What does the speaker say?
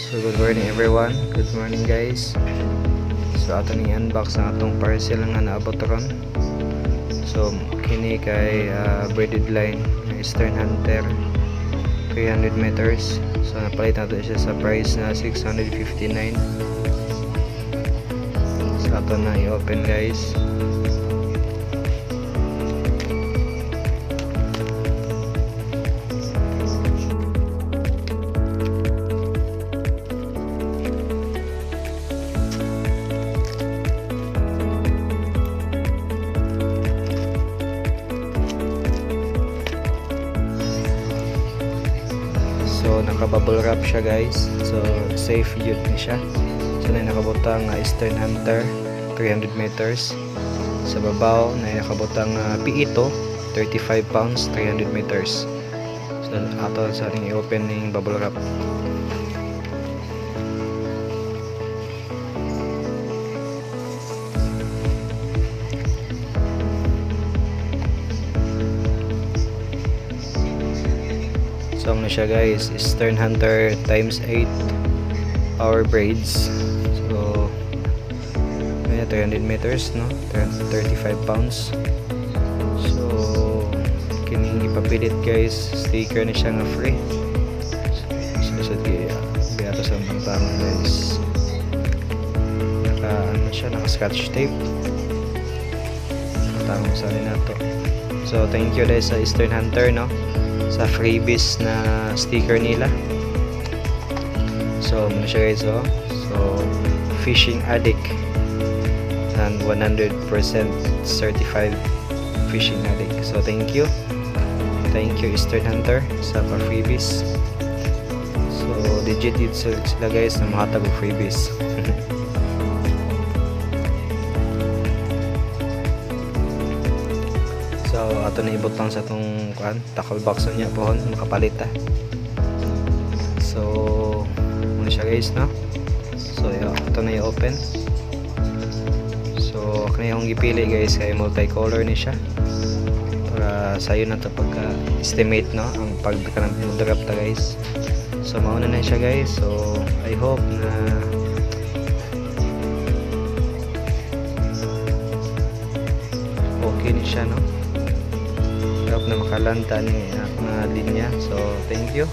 So good morning everyone. Good morning guys. So ato ning unbox ang atong parcel nga naabot ron. So kini kay braided line ng Eastern Hunter 300 meters. So napalit nato siya sa price na 659. So ato na i-open guys. So naka-bubble wrap siya guys. So safe yun siya. So na nakabutang Eastern Hunter 300 meters. Sa babaw na nakabutang Piito 35 pounds 300 meters. So ato sa ating i-open ng bubble wrap. So ano siya guys, Eastern Hunter times 8 power braids. So may 300 meters no, 35 pounds. So kining ipapilit guys, sticker na siya nga free. So kaya to sa pangtangan guys, naka scotch tape tama sa rin nato. So thank you guys sa Eastern Hunter no, sa freebies na sticker nila. So muna siya guys oh. So fishing addict and 100% certified fishing addict. So thank you Eastern Hunter sa pa-freebies. So legit yun sila guys na mahatag og freebies. So ato na ibutang sa tong tackle box niya pohon makapalit So muna siya guys no. So ato na i-open. So kani yung gipili guys kay multicolor ni siya para sayo na to pagka-estimate no ang pagkanang drop ta guys. So mauna na siya guys. So I hope na okay ni siya no. I hope na makalanta ni mga linya. So thank you.